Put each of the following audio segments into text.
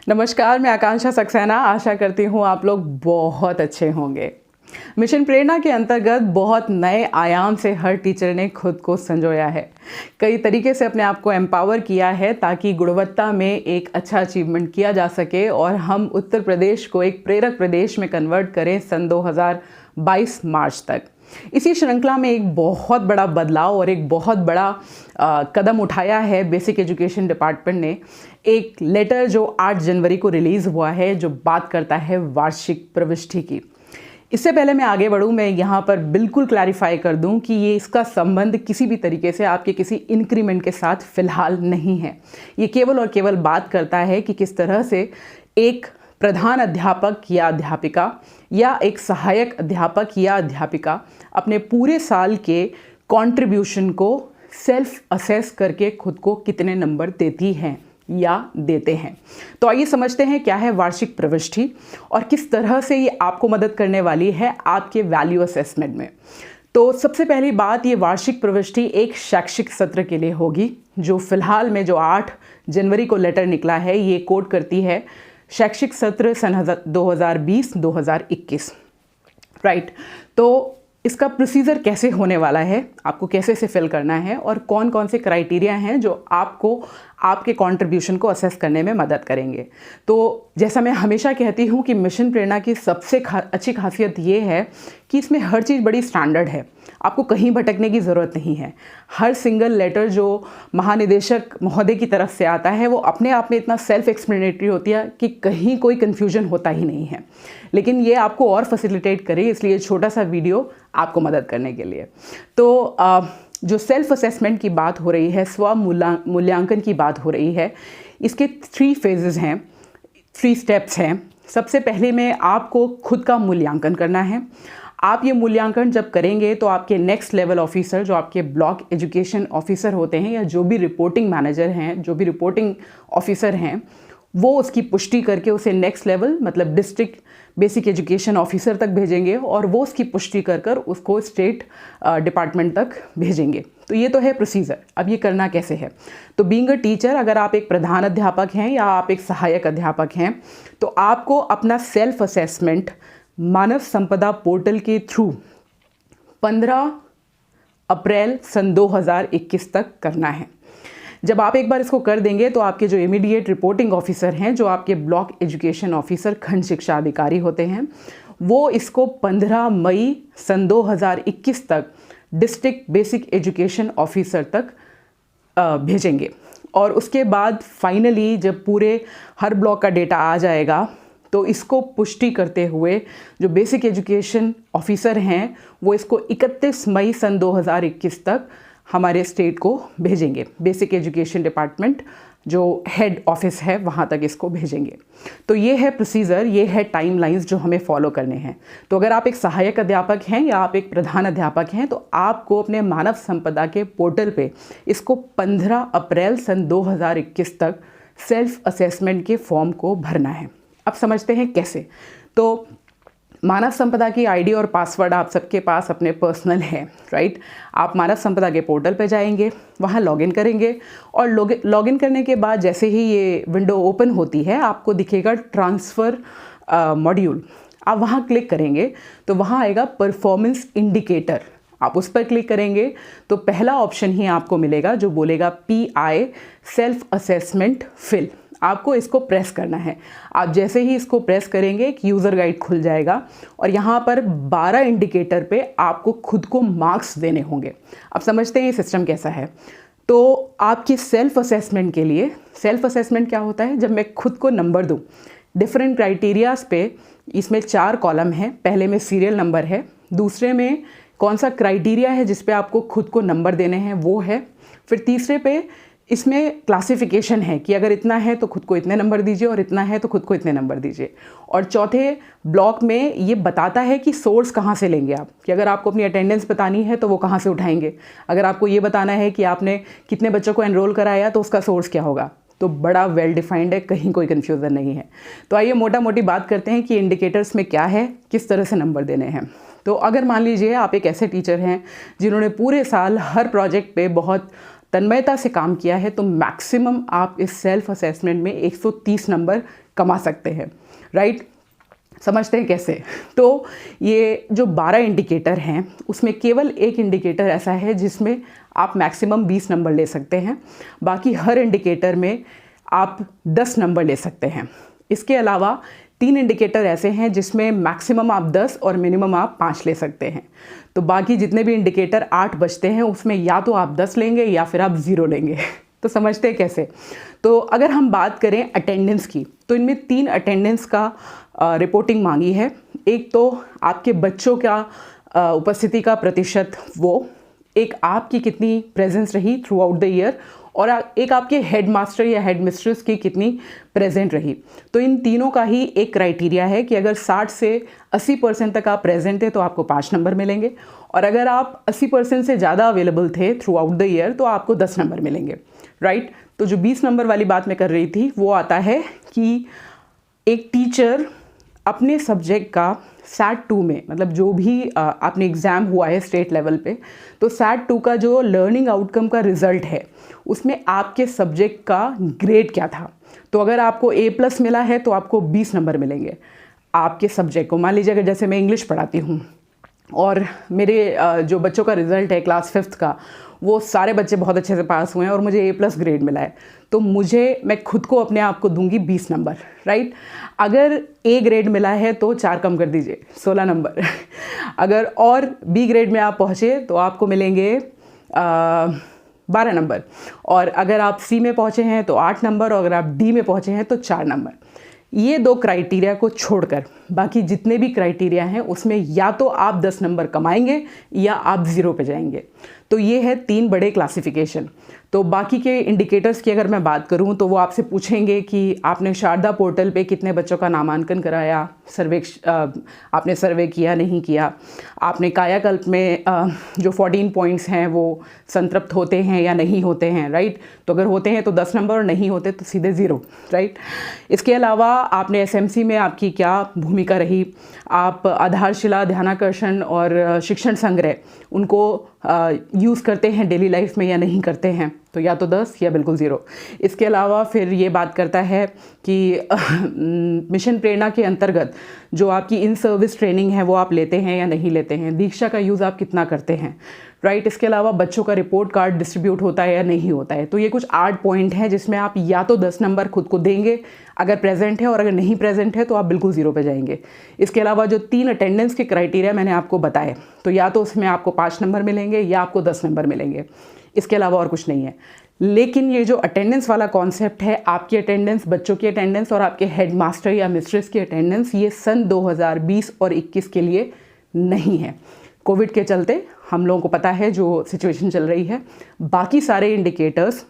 नमस्कार, मैं आकांक्षा सक्सेना। आशा करती हूँ आप लोग बहुत अच्छे होंगे। मिशन प्रेरणा के अंतर्गत बहुत नए आयाम से हर टीचर ने खुद को संजोया है। कई तरीके से अपने आप को एम्पावर किया है ताकि गुणवत्ता में एक अच्छा अचीवमेंट किया जा सके और हम उत्तर प्रदेश को एक प्रेरक प्रदेश में कन्वर्ट करें सन 2022 मार्च तक। इसी श्रृंखला में एक बहुत बड़ा बदलाव और एक बहुत बड़ा कदम उठाया है बेसिक एजुकेशन डिपार्टमेंट ने। एक लेटर जो 8 जनवरी को रिलीज़ हुआ है जो बात करता है वार्षिक प्रविष्टि की। इससे पहले मैं आगे बढ़ूं, मैं यहाँ पर बिल्कुल क्लैरिफाई कर दूं कि ये इसका संबंध किसी भी तरीके से आपके किसी इंक्रीमेंट के साथ फ़िलहाल नहीं है। ये केवल और केवल बात करता है कि किस तरह से एक प्रधान अध्यापक या अध्यापिका या एक सहायक अध्यापक या अध्यापिका अपने पूरे साल के कंट्रीब्यूशन को सेल्फ असेस करके खुद को कितने नंबर देती हैं या देते हैं। तो आइए समझते हैं क्या है वार्षिक प्रविष्टि और किस तरह से ये आपको मदद करने वाली है आपके वैल्यू असेसमेंट में। तो सबसे पहली बात, ये वार्षिक प्रविष्टि एक शैक्षिक सत्र के लिए होगी जो फिलहाल में जो 8 जनवरी को लेटर निकला है ये कोड करती है शैक्षिक सत्र सन 2020-2021, राइट। तो इसका प्रोसीजर कैसे होने वाला है, आपको कैसे से फिल करना है और कौन कौन से क्राइटेरिया हैं जो आपको आपके कंट्रीब्यूशन को असेस करने में मदद करेंगे। तो जैसा मैं हमेशा कहती हूँ कि मिशन प्रेरणा की सबसे अच्छी खासियत ये है कि इसमें हर चीज़ बड़ी स्टैंडर्ड है, आपको कहीं भटकने की ज़रूरत नहीं है। हर सिंगल लेटर जो महानिदेशक महोदय की तरफ से आता है वो अपने आप में इतना सेल्फ एक्सप्लेनेटरी होती है कि कहीं कोई कन्फ्यूजन होता ही नहीं है। लेकिन ये आपको और फैसिलिटेट करे, इसलिए छोटा सा वीडियो आपको मदद करने के लिए। तो जो सेल्फ असेसमेंट की बात हो रही है, स्व मूल्यांकन की बात हो रही है, इसके 3 फेजेस हैं, 3 स्टेप्स हैं। सबसे पहले में आपको खुद का मूल्यांकन करना है। आप ये मूल्यांकन जब करेंगे तो आपके नेक्स्ट लेवल ऑफिसर जो आपके ब्लॉक एजुकेशन ऑफिसर होते हैं या जो भी रिपोर्टिंग मैनेजर हैं, जो भी रिपोर्टिंग ऑफिसर हैं, वो उसकी पुष्टि करके उसे नेक्स्ट लेवल मतलब डिस्ट्रिक्ट बेसिक एजुकेशन ऑफिसर तक भेजेंगे और वो उसकी पुष्टि कर कर उसको स्टेट डिपार्टमेंट तक भेजेंगे। तो ये तो है प्रोसीजर। अब ये करना कैसे है, तो बीइंग अ टीचर, अगर आप एक प्रधान अध्यापक हैं या आप एक सहायक अध्यापक हैं तो आपको अपना सेल्फ असेसमेंट मानव संपदा पोर्टल के थ्रू 15 अप्रैल सन 2021 तक करना है। जब आप एक बार इसको कर देंगे तो आपके जो इमीडिएट रिपोर्टिंग ऑफिसर हैं, जो आपके ब्लॉक एजुकेशन ऑफिसर खंड शिक्षा अधिकारी होते हैं, वो इसको 15 मई सन 2021 तक डिस्ट्रिक्ट बेसिक एजुकेशन ऑफिसर तक भेजेंगे। और उसके बाद फाइनली जब पूरे हर ब्लॉक का डेटा आ जाएगा तो इसको पुष्टि करते हुए जो बेसिक एजुकेशन ऑफिसर हैं वो इसको 31 मई सन 2021 तक हमारे स्टेट को भेजेंगे। बेसिक एजुकेशन डिपार्टमेंट जो हेड ऑफिस है वहाँ तक इसको भेजेंगे। तो ये है प्रोसीजर, ये है टाइमलाइंस जो हमें फॉलो करने हैं। तो अगर आप एक सहायक अध्यापक हैं या आप एक प्रधान अध्यापक हैं तो आपको अपने मानव संपदा के पोर्टल पे इसको 15 अप्रैल सन 2021 तक सेल्फ असेसमेंट के फॉर्म को भरना है। अब समझते हैं कैसे। तो मानव संपदा की आईडी और पासवर्ड आप सबके पास अपने पर्सनल है, राइट। आप मानव संपदा के पोर्टल पे जाएंगे, वहाँ लॉगिन करेंगे और लॉगिन करने के बाद जैसे ही ये विंडो ओपन होती है आपको दिखेगा ट्रांसफ़र मॉड्यूल। आप वहाँ क्लिक करेंगे तो वहाँ आएगा परफॉर्मेंस इंडिकेटर। आप उस पर क्लिक करेंगे तो पहला ऑप्शन ही आपको मिलेगा जो बोलेगा PI सेल्फ असेसमेंट फिल। आपको इसको प्रेस करना है। आप जैसे ही इसको प्रेस करेंगे एक यूज़र गाइड खुल जाएगा और यहाँ पर 12 इंडिकेटर पे आपको खुद को मार्क्स देने होंगे। अब समझते हैं ये सिस्टम कैसा है। तो आपकी सेल्फ असेसमेंट के लिए, सेल्फ असेसमेंट क्या होता है, जब मैं खुद को नंबर दूँ डिफरेंट क्राइटेरियाज़ पे, इसमें 4 कॉलम हैं। पहले में सीरियल नंबर है, दूसरे में कौन सा क्राइटेरिया है जिस पे आपको खुद को नंबर देने हैं वो है, फिर तीसरे पे इसमें क्लासिफिकेशन है कि अगर इतना है तो खुद को इतने नंबर दीजिए और इतना है तो खुद को इतने नंबर दीजिए। और चौथे ब्लॉक में ये बताता है कि सोर्स कहाँ से लेंगे आप, कि अगर आपको अपनी अटेंडेंस बतानी है तो वो कहाँ से उठाएंगे। अगर आपको ये बताना है कि आपने कितने बच्चों को एनरोल कराया तो उसका सोर्स क्या होगा। तो बड़ा वेल डिफाइंड है, कहीं कोई कन्फ्यूज़न नहीं है। तो आइए मोटा मोटी बात करते हैं कि इंडिकेटर्स में क्या है, किस तरह से नंबर देने हैं। तो अगर मान लीजिए आप एक ऐसे टीचर हैं जिन्होंने पूरे साल हर प्रोजेक्ट पे बहुत तन्मयता से काम किया है तो मैक्सिमम आप इस सेल्फ असेसमेंट में 130 नंबर कमा सकते हैं, राइट। समझते हैं कैसे। तो ये जो 12 इंडिकेटर हैं उसमें केवल एक इंडिकेटर ऐसा है जिसमें आप मैक्सिमम 20 नंबर ले सकते हैं, बाकी हर इंडिकेटर में आप 10 नंबर ले सकते हैं। इसके अलावा 3 इंडिकेटर ऐसे हैं जिसमें मैक्सिमम आप 10 और मिनिमम आप 5 ले सकते हैं। तो बाकी जितने भी इंडिकेटर 8 बचते हैं उसमें या तो आप 10 लेंगे या फिर आप 0 लेंगे। तो समझते हैं कैसे। तो अगर हम बात करें अटेंडेंस की तो इनमें 3 अटेंडेंस का रिपोर्टिंग मांगी है। एक तो आपके बच्चों का उपस्थिति का प्रतिशत, वो एक आपकी कितनी प्रेजेंस रही थ्रू आउट द ईयर, और एक आपके हेड मास्टर या हेड मिस्ट्रेस की कितनी प्रेजेंट रही। तो इन तीनों का ही एक क्राइटेरिया है कि अगर 60 से 80% तक आप प्रेजेंट थे तो आपको 5 नंबर मिलेंगे, और अगर आप 80% से ज़्यादा अवेलेबल थे थ्रू आउट द ईयर तो आपको 10 नंबर मिलेंगे, राइट। तो जो 20 नंबर वाली बात मैं कर रही थी वो आता है कि एक टीचर अपने सब्जेक्ट का SAT-2 में, मतलब जो भी आपने एग्ज़ाम हुआ है स्टेट लेवल पे, तो SAT-2 का जो लर्निंग आउटकम का रिज़ल्ट है उसमें आपके सब्जेक्ट का ग्रेड क्या था। तो अगर आपको A+ मिला है तो आपको 20 नंबर मिलेंगे आपके सब्जेक्ट को। मान लीजिए अगर जैसे मैं इंग्लिश पढ़ाती हूँ और मेरे जो बच्चों का रिज़ल्ट है क्लास 5th का, वो सारे बच्चे बहुत अच्छे से पास हुए हैं और मुझे A+ ग्रेड मिला है, तो मैं खुद को अपने आप को दूंगी 20 नंबर, राइट। अगर A ग्रेड मिला है तो 4 कम कर दीजिए, 16 नंबर। अगर और B ग्रेड में आप पहुँचे तो आपको मिलेंगे 12 नंबर, और अगर आप C में पहुँचे हैं तो 8 नंबर, और अगर आप D में पहुँचे हैं तो 4 नंबर। ये 2 क्राइटेरिया को छोड़कर बाकी जितने भी क्राइटेरिया हैं उसमें या तो आप 10 नंबर कमाएंगे या आप 0 पे जाएंगे। तो ये है 3 बड़े क्लासिफिकेशन। तो बाकी के इंडिकेटर्स की अगर मैं बात करूं तो वो आपसे पूछेंगे कि आपने शारदा पोर्टल पे कितने बच्चों का नामांकन कराया, आपने सर्वे किया नहीं किया, आपने कायाकल्प में जो 14 पॉइंट्स हैं वो संतृप्त होते हैं या नहीं होते हैं, राइट। तो अगर होते हैं तो 10 नंबर, और नहीं होते तो सीधे 0, राइट। इसके अलावा आपने SMC में आपकी क्या भूमिका रही, आप आधारशिला, ध्यानाकर्षण और शिक्षण संग्रह उनको यूज़ करते हैं डेली लाइफ में या नहीं करते हैं, तो या तो 10 या बिल्कुल 0। इसके अलावा फिर ये बात करता है कि मिशन प्रेरणा के अंतर्गत जो आपकी इन सर्विस ट्रेनिंग है वो आप लेते हैं या नहीं लेते हैं, दीक्षा का यूज़ आप कितना करते हैं, राइट। इसके अलावा बच्चों का रिपोर्ट कार्ड डिस्ट्रीब्यूट होता है या नहीं होता है। तो ये कुछ 8 पॉइंट हैं जिसमें आप या तो 10 नंबर खुद को देंगे अगर प्रेजेंट है, और अगर नहीं प्रेजेंट है तो आप बिल्कुल 0 पे जाएंगे। इसके अलावा जो 3 अटेंडेंस के क्राइटेरिया मैंने आपको बताए, तो या तो उसमें आपको 5 नंबर मिलेंगे या आपको 10 नंबर मिलेंगे, इसके अलावा और कुछ नहीं है। लेकिन ये जो अटेंडेंस वाला कॉन्सेप्ट है, आपकी अटेंडेंस, बच्चों की अटेंडेंस और आपके हेड मास्टर या मिस्ट्रेस की अटेंडेंस, ये सन 2020 और 21 के लिए नहीं है। कोविड के चलते हम लोगों को पता है जो सिचुएशन चल रही है। बाकी सारे इंडिकेटर्स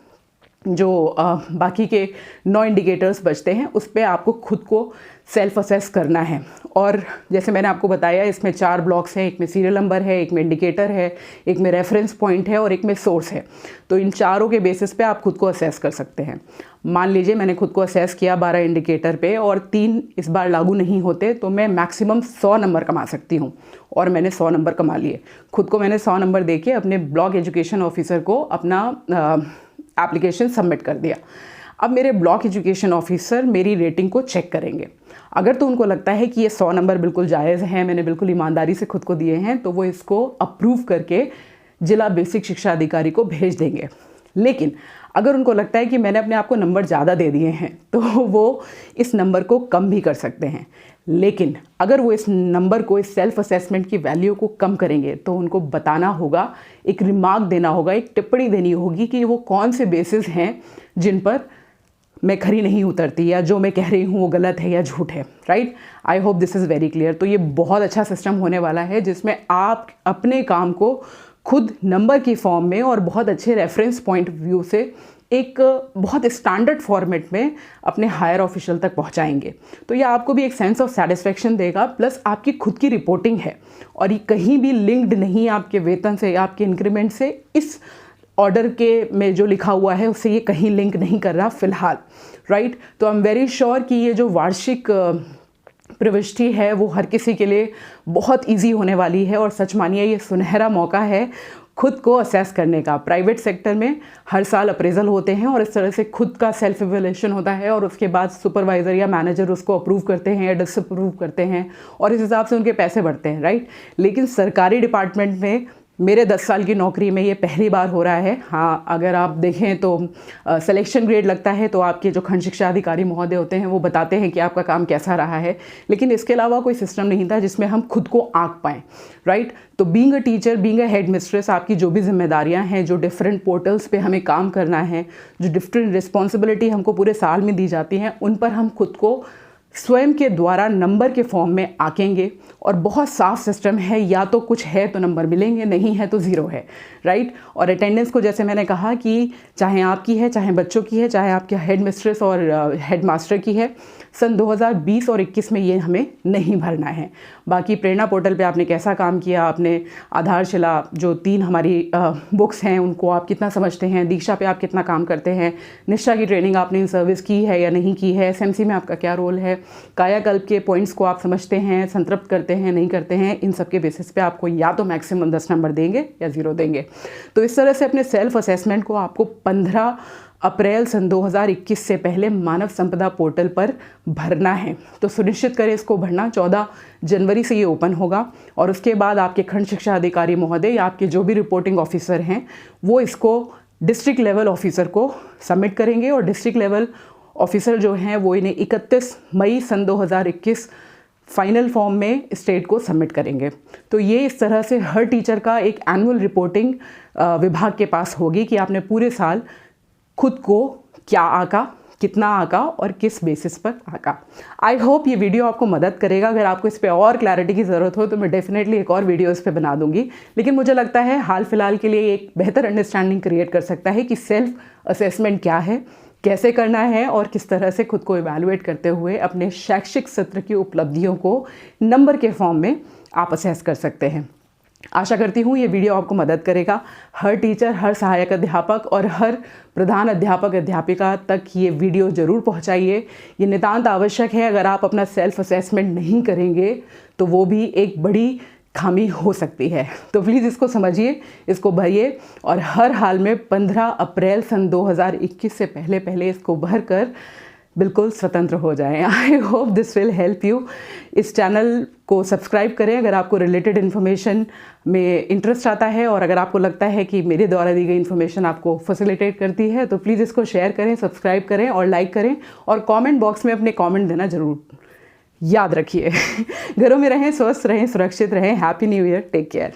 जो बाकी के 9 इंडिकेटर्स बचते हैं उस पर आपको खुद को सेल्फ असेस करना है। और जैसे मैंने आपको बताया इसमें 4 ब्लॉक्स हैं, एक में सीरियल नंबर है, एक में इंडिकेटर है, एक में रेफरेंस पॉइंट है और एक में सोर्स है। तो इन चारों के बेसिस पे आप खुद को असेस कर सकते हैं। मान लीजिए मैंने खुद को असेस किया 12 इंडिकेटर पे और 3 इस बार लागू नहीं होते तो मैं मैक्सिमम 100 नंबर कमा सकती हूँ, और मैंने 100 नंबर कमा लिए। खुद को मैंने 100 नंबर दे के अपने ब्लॉक एजुकेशन ऑफिसर को अपना एप्लीकेशन सबमिट कर दिया। अब मेरे ब्लॉक एजुकेशन ऑफिसर मेरी रेटिंग को चेक करेंगे। अगर तो उनको लगता है कि ये 100 नंबर बिल्कुल जायज़ हैं, मैंने बिल्कुल ईमानदारी से खुद को दिए हैं, तो वो इसको अप्रूव करके जिला बेसिक शिक्षा अधिकारी को भेज देंगे। लेकिन अगर उनको लगता है कि मैंने अपने आप को नंबर ज़्यादा दे दिए हैं तो वो इस नंबर को कम भी कर सकते हैं। लेकिन अगर वो इस नंबर को, इस सेल्फ असेसमेंट की वैल्यू को कम करेंगे तो उनको बताना होगा, एक रिमार्क देना होगा, एक टिप्पणी देनी होगी कि वो कौन से बेसिस हैं जिन पर मैं खरी नहीं उतरती या जो मैं कह रही हूँ वो गलत है या झूठ है, right. I hope this is very clear. तो ये बहुत अच्छा सिस्टम होने वाला है जिसमें आप अपने काम को खुद नंबर की फॉर्म में और बहुत अच्छे रेफरेंस पॉइंट व्यू से एक बहुत स्टैंडर्ड फॉर्मेट में अपने हायर ऑफिशियल तक पहुंचाएंगे। तो ये आपको भी एक सेंस ऑफ सेटिस्फेक्शन देगा, प्लस आपकी खुद की रिपोर्टिंग है और ये कहीं भी लिंक्ड नहीं आपके वेतन से या आपके इंक्रीमेंट से। इस ऑर्डर के में जो लिखा हुआ है उससे ये कहीं लिंक नहीं कर रहा फ़िलहाल, राइट। तो आई एम वेरी श्योर कि ये जो वार्षिक प्रविष्टि है वो हर किसी के लिए बहुत इजी होने वाली है। और सच मानिए ये सुनहरा मौका है खुद को असेस करने का। प्राइवेट सेक्टर में हर साल अप्रेजल होते हैं और इस तरह से खुद का सेल्फ इवैल्यूएशन होता है और उसके बाद सुपरवाइज़र या मैनेजर उसको अप्रूव करते हैं या डिसअप्रूव करते हैं और इस हिसाब से उनके पैसे बढ़ते हैं, राइट। लेकिन सरकारी डिपार्टमेंट में मेरे 10 साल की नौकरी में ये पहली बार हो रहा है। हाँ, अगर आप देखें तो सिलेक्शन ग्रेड लगता है तो आपके जो खंड शिक्षा अधिकारी महोदय होते हैं वो बताते हैं कि आपका काम कैसा रहा है, लेकिन इसके अलावा कोई सिस्टम नहीं था जिसमें हम खुद को आंक पाएँ, राइट। तो being a teacher, being a head mistress, आपकी जो भी जिम्मेदारियां हैं, जो डिफरेंट पोर्टल्स पे हमें काम करना है, जो डिफरेंट रिस्पॉन्सिबिलिटी हमको पूरे साल में दी जाती हैं, उन पर हम खुद को स्वयं के द्वारा नंबर के फॉर्म में आंकेंगे। और बहुत साफ सिस्टम है, या तो कुछ है तो नंबर मिलेंगे, नहीं है तो ज़ीरो है, राइट। और अटेंडेंस को जैसे मैंने कहा कि चाहे आपकी है, चाहे बच्चों की है, चाहे आपके हेड मिस्ट्रेस और हेड मास्टर की है, सन 2020 और 21 में ये हमें नहीं भरना है। बाकी प्रेरणा पोर्टल पे आपने कैसा काम किया, आपने आधारशिला जो 3 हमारी बुक्स हैं उनको आप कितना समझते हैं, दीक्षा पे आप कितना काम करते हैं, निष्ठा की ट्रेनिंग आपने इन सर्विस की है या नहीं की है, एसएमसी में आपका क्या रोल है, कायाकल्प के पॉइंट्स को आप समझते हैं, संतृप्त करते हैं, नहीं करते हैं, इन सब के बेसिस पे आपको या तो मैक्सिमम 10 नंबर देंगे या 0 देंगे। तो इस तरह से अपने सेल्फ असेसमेंट को आपको 15 अप्रैल सन 2021 से पहले मानव संपदा पोर्टल पर भरना है। तो सुनिश्चित करें इसको भरना। 14 जनवरी से ये ओपन होगा और उसके बाद आपके खंड शिक्षा अधिकारी महोदय या आपके जो भी रिपोर्टिंग ऑफिसर हैं वो इसको डिस्ट्रिक्ट लेवल ऑफिसर को सबमिट करेंगे और डिस्ट्रिक्ट लेवल ऑफिसर जो हैं वो इन्हें 31 मई सन 2021 फाइनल फॉर्म में स्टेट को सबमिट करेंगे। तो ये इस तरह से हर टीचर का एक एनुअल रिपोर्टिंग विभाग के पास होगी कि आपने पूरे साल खुद को क्या आंका, कितना आंका और किस बेसिस पर आंका। आई होप ये वीडियो आपको मदद करेगा। अगर आपको इस पे और क्लैरिटी की ज़रूरत हो तो मैं डेफिनेटली एक और वीडियो इस पे बना दूंगी, लेकिन मुझे लगता है हाल फिलहाल के लिए एक बेहतर अंडरस्टैंडिंग क्रिएट कर सकता है कि सेल्फ असेसमेंट क्या है, कैसे करना है और किस तरह से खुद को इवैल्यूएट करते हुए अपने शैक्षिक सत्र की उपलब्धियों को नंबर के फॉर्म में आप असेस कर सकते हैं। आशा करती हूँ ये वीडियो आपको मदद करेगा। हर टीचर, हर सहायक अध्यापक और हर प्रधान अध्यापक अध्यापिका तक ये वीडियो ज़रूर पहुँचाइए। ये नितांत आवश्यक है। अगर आप अपना सेल्फ असेसमेंट नहीं करेंगे तो वो भी एक बड़ी खामी हो सकती है। तो प्लीज़ इसको समझिए, इसको भरिए और हर हाल में 15 अप्रैल सन 2021 से पहले इसको भर कर बिल्कुल स्वतंत्र हो जाएं। I hope this will help you. इस चैनल को सब्सक्राइब करें अगर आपको रिलेटेड इन्फॉर्मेशन में इंटरेस्ट आता है और अगर आपको लगता है कि मेरे द्वारा दी गई इन्फॉर्मेशन आपको फैसिलिटेट करती है तो प्लीज़ इसको शेयर करें, सब्सक्राइब करें और लाइक करें और कमेंट बॉक्स में अपने कमेंट देना ज़रूर याद रखिए। घरों में रहें, स्वस्थ रहें, सुरक्षित रहें। Happy new year, take care.